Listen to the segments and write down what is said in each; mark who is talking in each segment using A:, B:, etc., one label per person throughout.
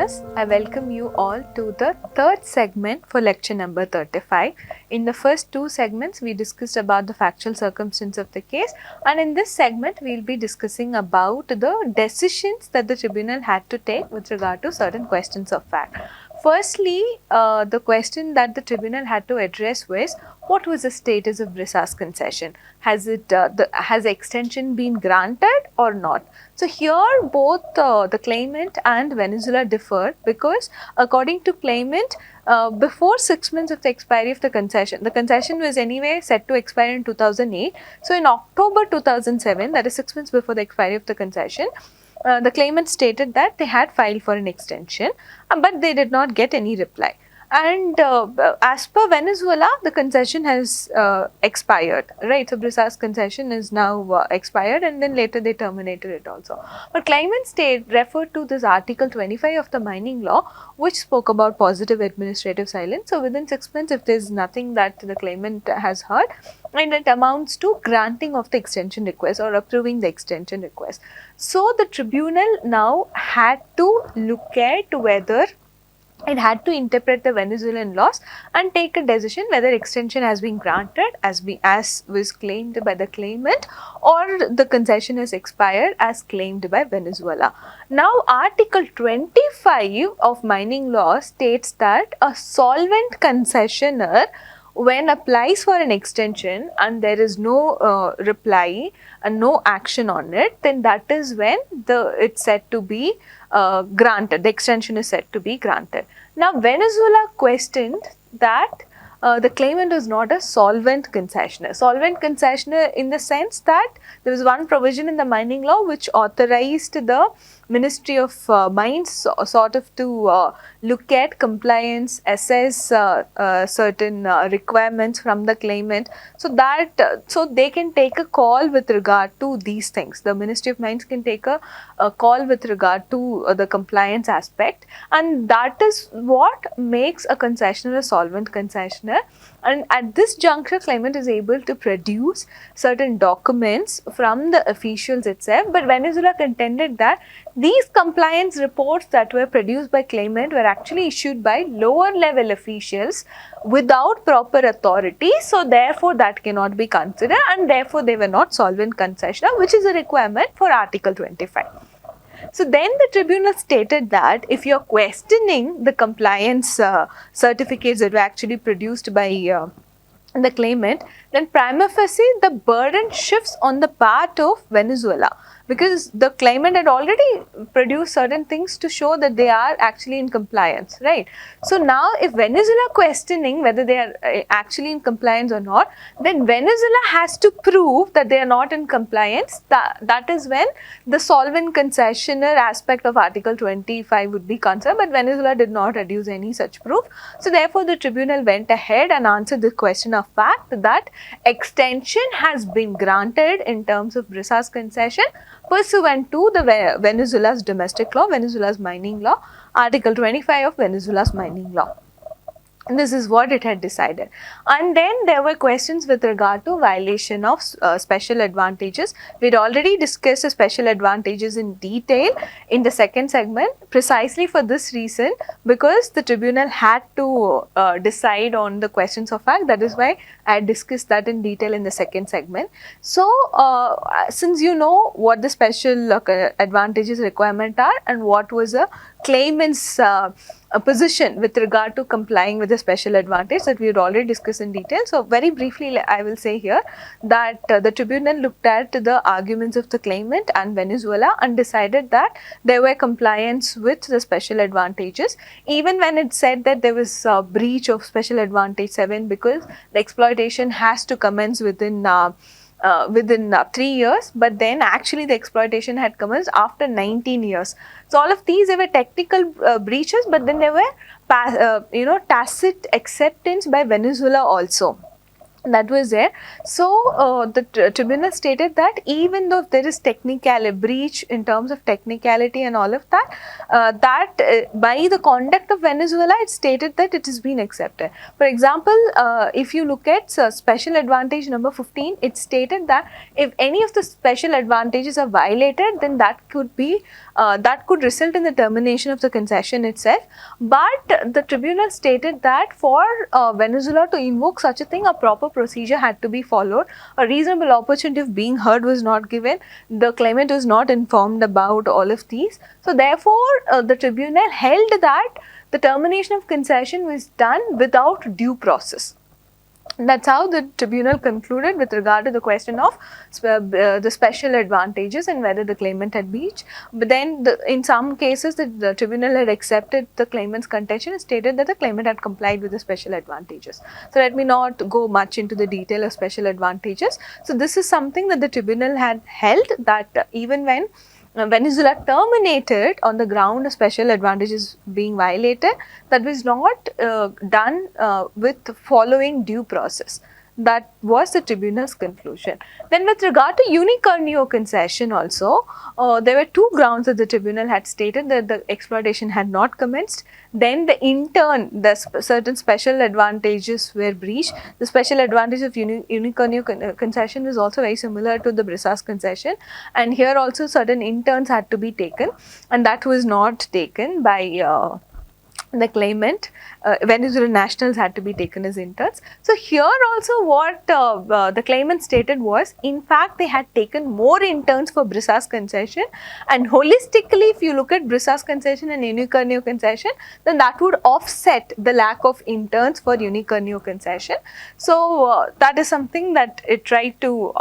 A: listeners, I welcome you all to the third segment for lecture number 35. In the first two segments, we discussed about the factual circumstance of the case, and in this segment, we will be discussing about the decisions that the tribunal had to take with regard to certain questions of fact. Firstly, the question that the tribunal had to address was, what was the status of Brissa's concession? Has has extension been granted or not? So here both the claimant and Venezuela differed, because according to claimant, before 6 months of the expiry of the concession was anyway set to expire in 2008. So in October 2007, that is 6 months before the expiry of the concession, the claimant stated that they had filed for an extension, but they did not get any reply. And as per Venezuela, the concession has expired, right? So Brissa's concession is now expired, and then later they terminated it also. But claimant state referred to this Article 25 of the mining law, which spoke about positive administrative silence. So within 6 months, if there is nothing that the claimant has heard, and it amounts to granting of the extension request or approving the extension request. So the tribunal now had to look at whether it had to interpret the Venezuelan laws and take a decision whether extension has been granted as was claimed by the claimant, or the concession has expired as claimed by Venezuela. Now Article 25 of mining law states that a solvent concessioner, when applies for an extension and there is no reply and no action on it, then that is when it's said to be granted, the extension is said to be granted. Now Venezuela questioned that the claimant is not a solvent concessioner. Solvent concessioner in the sense that there was one provision in the mining law which authorized the Ministry of Mines sort of to look at compliance, assess certain requirements from the claimant, so that so they can take a call with regard to these things. The Ministry of Mines can take a call with regard to the compliance aspect, and that is what makes a concessioner a solvent concessioner. And at this juncture, claimant is able to produce certain documents from the officials itself, but Venezuela contended that these compliance reports that were produced by claimant were actually issued by lower level officials without proper authority, so therefore that cannot be considered, and therefore they were not solvent concessioner, which is a requirement for Article 25. So then the tribunal stated that if you are questioning the compliance certificates that were actually produced by the claimant, then prima facie the burden shifts on the part of Venezuela, because the claimant had already produced certain things to show that they are actually in compliance, right? So now if Venezuela questioning whether they are actually in compliance or not, then Venezuela has to prove that they are not in compliance. That is when the solvent concessioner aspect of Article 25 would be concerned, but Venezuela did not adduce any such proof. So therefore the tribunal went ahead and answered the question of fact that extension has been granted in terms of Brissa's concession pursuant to the Venezuela's domestic law, Venezuela's mining law, Article 25 of Venezuela's mining law. And this is what it had decided. And then there were questions with regard to violation of special advantages. We had already discussed the special advantages in detail in the second segment, precisely for this reason, because the tribunal had to decide on the questions of fact. That is why I discussed that in detail in the second segment. So since you know what the special advantages requirement are and what was a claimant's a position with regard to complying with the special advantage that we had already discussed in detail. So very briefly I will say here that the tribunal looked at the arguments of the claimant and Venezuela and decided that there were compliance with the special advantages, even when it said that there was a breach of special advantage 7, because the exploitation has to commence within 3 years, but then actually the exploitation had commenced after 19 years. So all of these, they were technical breaches, but then there were tacit acceptance by Venezuela also. that was there. So the tribunal stated that even though there is technical breach in terms of technicality and all of that, by the conduct of Venezuela, it stated that it has been accepted. For example, if you look at special advantage number 15, it stated that if any of the special advantages are violated, then that could result in the termination of the concession itself. But the tribunal stated that for Venezuela to invoke such a thing, a proper procedure had to be followed. A reasonable opportunity of being heard was not given. The claimant was not informed about all of these. So therefore, the tribunal held that the termination of concession was done without due process. That's how the tribunal concluded with regard to the question of the special advantages and whether the claimant had breached. But then in some cases, the tribunal had accepted the claimant's contention and stated that the claimant had complied with the special advantages. So let me not go much into the detail of special advantages. So this is something that the tribunal had held, that even when Venezuela terminated on the ground of special advantages being violated, that was not done with following due process. That was the tribunal's conclusion. Then with regard to unicornio concession also, there were two grounds that the tribunal had stated that the exploitation had not commenced. Then in turn, certain special advantages were breached. The special advantage of unicornio concession is also very similar to the Brisas concession, and here also certain interns had to be taken, and that was not taken by the claimant. Venezuelan nationals had to be taken as interns. So here also what the claimant stated was, in fact, they had taken more interns for Brisas concession, and holistically, if you look at Brisas concession and unicornio concession, then that would offset the lack of interns for unicornio concession. So that is something that it tried to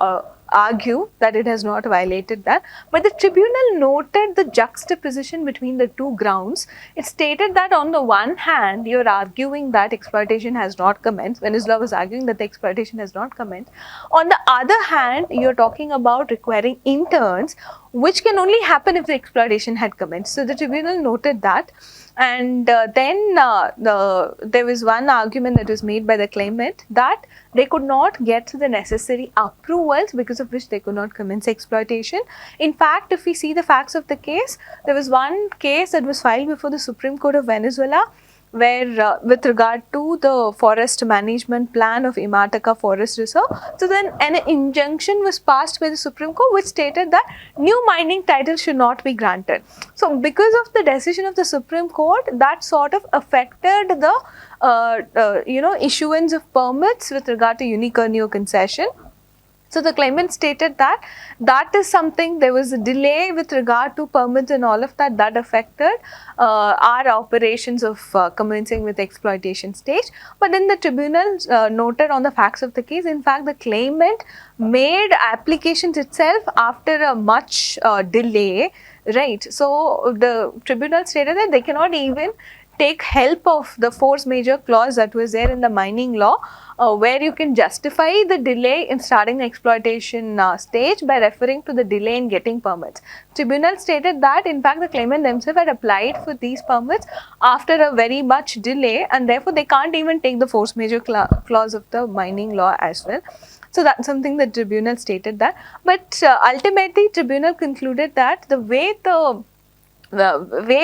A: argue that it has not violated that. But the tribunal noted the juxtaposition between the two grounds. It stated that on the one hand, you're arguing that exploitation has not commenced. Venezuela was arguing that the exploitation has not commenced. On the other hand, you're talking about requiring interns, which can only happen if the exploitation had commenced. So the tribunal noted that. And then there was one argument that was made by the claimant that they could not get the necessary approvals, because of which they could not commence exploitation. In fact, if we see the facts of the case, there was one case that was filed before the Supreme Court of Venezuela, where with regard to the forest management plan of Imataca Forest Reserve, so then an injunction was passed by the Supreme Court which stated that new mining titles should not be granted. So because of the decision of the Supreme Court, that sort of affected the issuance of permits with regard to unicornio concession. So the claimant stated that that is something, there was a delay with regard to permits and all of that, that affected our operations of commencing with exploitation stage. But then the tribunal noted on the facts of the case, in fact, the claimant made applications itself after a much delay, right? So the tribunal stated that they cannot even take help of the force majeure clause that was there in the mining law, where you can justify the delay in starting the exploitation stage by referring to the delay in getting permits. Tribunal stated that in fact the claimant themselves had applied for these permits after a very much delay, and therefore they can't even take the force majeure clause of the mining law as well. So that's something that tribunal stated that. But ultimately tribunal concluded that the way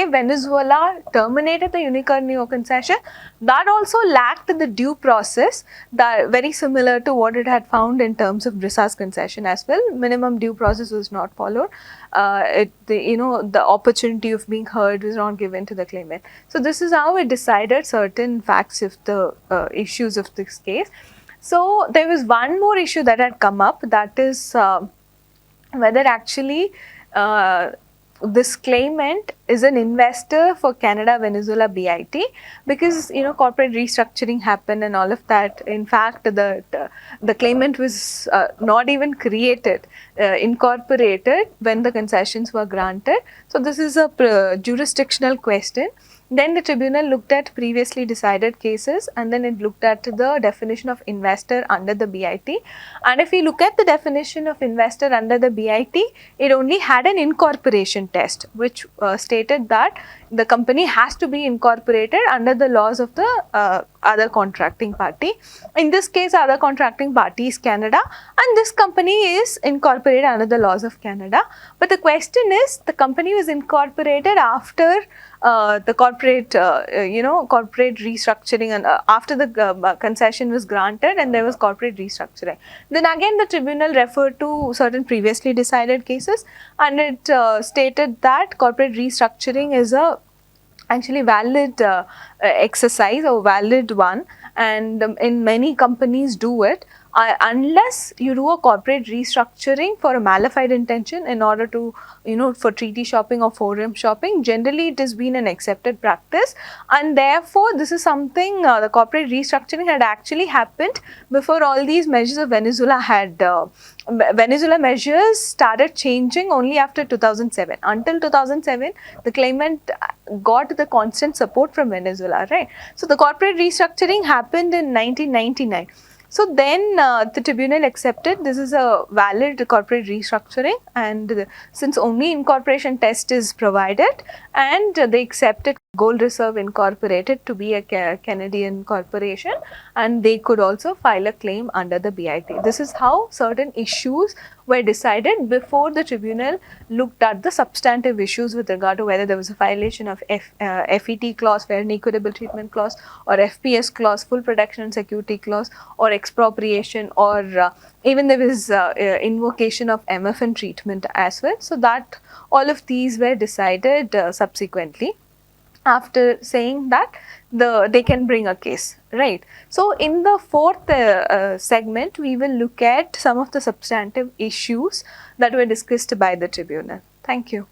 A: Venezuela terminated the unicornio concession, that also lacked the due process, that very similar to what it had found in terms of Brisas concession as well. Minimum due process was not followed. The opportunity of being heard was not given to the claimant. So this is how it decided certain facts of the issues of this case. So there was one more issue that had come up, that is whether actually this claimant is an investor for Canada Venezuela BIT, because corporate restructuring happened and all of that. In fact, the claimant was not even incorporated when the concessions were granted. So this is a jurisdictional question. Then the tribunal looked at previously decided cases, and then it looked at the definition of investor under the BIT. And if we look at the definition of investor under the BIT, it only had an incorporation test, which stated that the company has to be incorporated under the laws of the other contracting party. In this case, other contracting party is Canada, and this company is incorporated under the laws of Canada. But the question is, the company was incorporated after the corporate, corporate restructuring, and after the concession was granted, and there was corporate restructuring. Then again, the tribunal referred to certain previously decided cases, and it stated that corporate restructuring is a actually valid exercise or valid one, and in many companies do it. Unless you do a corporate restructuring for a malified intention in order to, for treaty shopping or forum shopping, generally it has been an accepted practice, and therefore this is something, the corporate restructuring had actually happened before all these measures of Venezuela had Venezuela measures started changing only after 2007. Until 2007, the claimant got the constant support from Venezuela, right? So the corporate restructuring happened in 1999. So then the tribunal accepted this is a valid corporate restructuring, and since only incorporation test is provided, and they accepted Gold Reserve Incorporated to be a Canadian corporation, and they could also file a claim under the BIT. This is how certain issues were decided before the tribunal looked at the substantive issues with regard to whether there was a violation of FET clause, fair and equitable treatment clause, or FPS clause, full protection and security clause, or expropriation, or even there was invocation of MFN treatment as well. So that all of these were decided subsequently, after saying that they can bring a case, right? So in the fourth segment, we will look at some of the substantive issues that were discussed by the tribunal. Thank you.